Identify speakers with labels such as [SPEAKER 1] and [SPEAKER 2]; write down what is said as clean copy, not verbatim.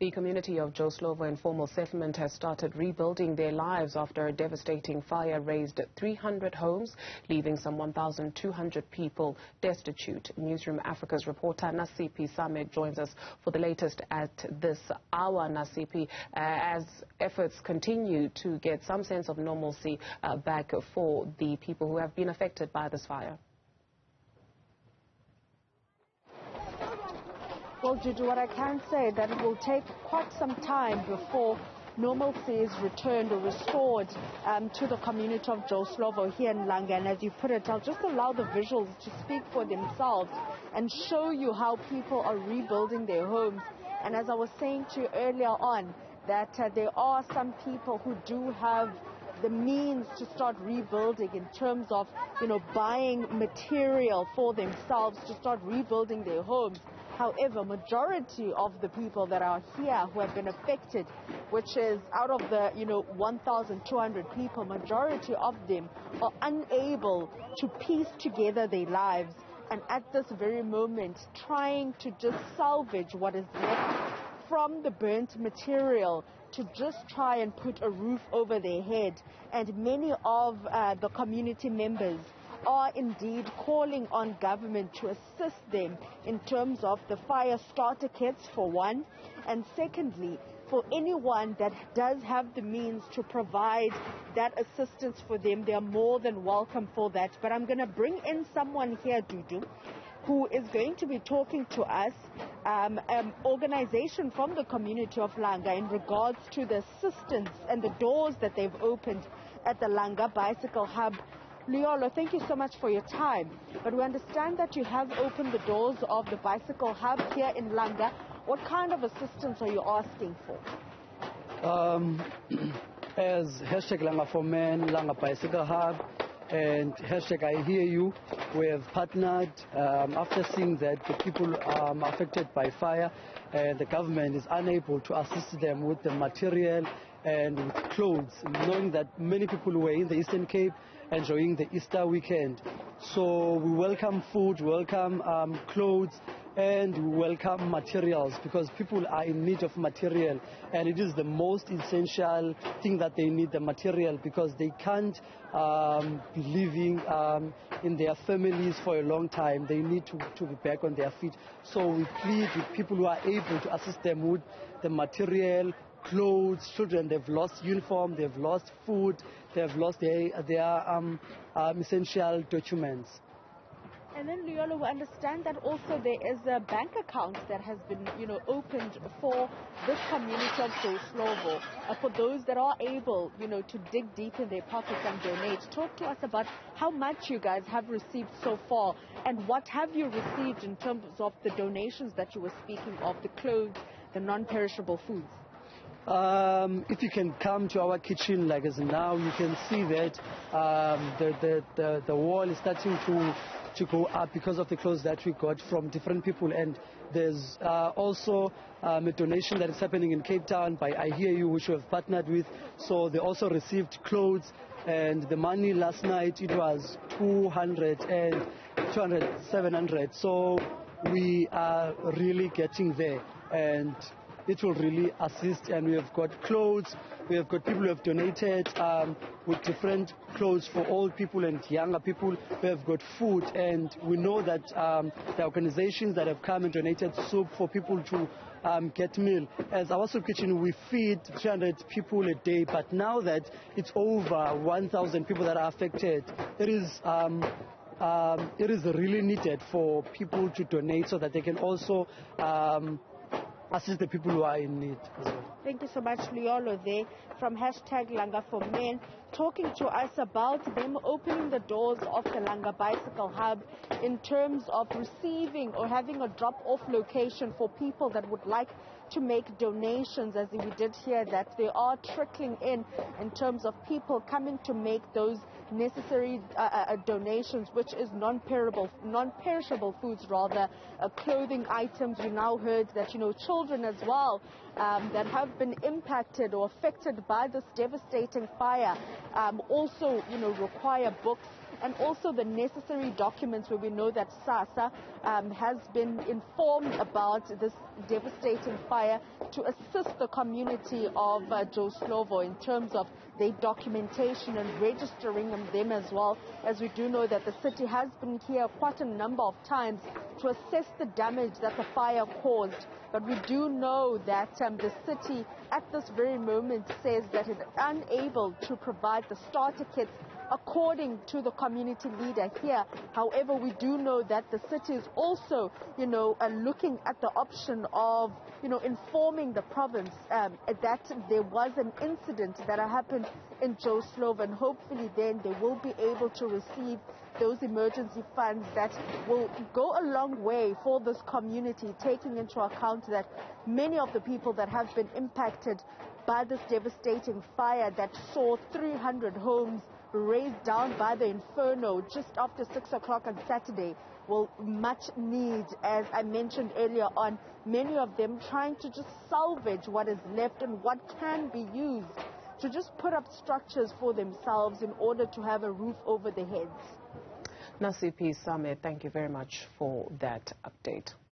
[SPEAKER 1] The community of Joe Slovo informal settlement has started rebuilding their lives after a devastating fire razed 300 homes, leaving some 1,200 people destitute. Newzroom Afrika's reporter Nasiphi Same joins us for the latest at this hour. Nasiphi, as efforts continue to get some sense of normalcy back for the people who have been affected by this fire.
[SPEAKER 2] Well, Juju, what I can say is that it will take quite some time before normalcy is returned or restored to the community of Joe Slovo here in Langa. And as you put it, I'll just allow the visuals to speak for themselves and show you how people are rebuilding their homes. And as I was saying to you earlier on, that there are some people who do have the means to start rebuilding in terms of, buying material for themselves to start rebuilding their homes. However, majority of the people that are here who have been affected, which is out of the 1,200 people, majority of them are unable to piece together their lives, and at this very moment trying to just salvage what is left from the burnt material to just try and put a roof over their head. And many of the community members are indeed calling on government to assist them in terms of the fire starter kits, for one, and secondly, for anyone that does have the means to provide that assistance for them, they are more than welcome for that. But I'm going to bring in someone here, Dudu, who is going to be talking to us, an organization from the community of Langa in regards to the assistance and the doors that they've opened at the Langa Bicycle Hub. Liolo, thank you so much for your time. But we understand that you have opened the doors of the Bicycle Hub here in Langa. What kind of assistance are you asking for?
[SPEAKER 3] As hashtag Langa for Men, Langa Bicycle Hub, and hashtag I Hear You, we have partnered after seeing that the people affected by fire and the government is unable to assist them with the material and with clothes, knowing that many people were in the Eastern Cape enjoying the Easter weekend. So we welcome food, welcome clothes, and we welcome materials, because people are in need of material, and it is the most essential thing that they need, the material, because they can't be living in their families for a long time. They need to be back on their feet. So we plead with people who are able to assist them with the material, clothes. Children, they've lost uniform, they've lost food, they've lost their essential documents.
[SPEAKER 2] And then, Liolo, we understand that also there is a bank account that has been, opened for this community of Joe Slovo, for those that are able, to dig deep in their pockets and donate. Talk to us about how much you guys have received so far, and what have you received in terms of the donations that you were speaking of, the clothes, the non-perishable foods.
[SPEAKER 3] If you can come to our kitchen, like as now, you can see that the wall is starting to go up because of the clothes that we got from different people. And there's also a donation that is happening in Cape Town by I Hear You, which we have partnered with. So they also received clothes, and the money last night, it was 200 and 700. So we are really getting there, and it will really assist. And we have got clothes, we have got people who have donated with different clothes for old people and younger people. We have got food, and we know that the organizations that have come and donated soup for people to get meal. As our soup kitchen, we feed 300 people a day, but now that it's over 1,000 people that are affected, it is really needed for people to donate so that they can also assist the people who are in need as well.
[SPEAKER 2] Thank you so much, Liolo, there from hashtag Langa for Men, talking to us about them opening the doors of the Langa Bicycle Hub in terms of receiving or having a drop-off location for people that would like to make donations. As we did hear that they are trickling in terms of people coming to make those necessary donations, which is non-perishable foods, rather, clothing items. We now heard that, children as well that have been impacted or affected by this devastating fire also, require books and also the necessary documents where we know that SASSA has been informed about this devastating fire to assist the community of Joe Slovo in terms of their documentation and registering them as well, as we do know that the city has been here quite a number of times to assess the damage that the fire caused. But we do know that the city at this very moment says that it is unable to provide the starter kits according to the community leader here. However, we do know that the city is also, looking at the option of, informing the province that there was an incident that happened in Joe Slovo, and hopefully then they will be able to receive those emergency funds that will go a long way for this community, taking into account that many of the people that have been impacted by this devastating fire that saw 300 homes razed down by the inferno just after 6 o'clock on Saturday will much need, as I mentioned earlier on, many of them trying to just salvage what is left and what can be used to just put up structures for themselves in order to have a roof over their heads.
[SPEAKER 1] Nasiphi Same, thank you very much for that update.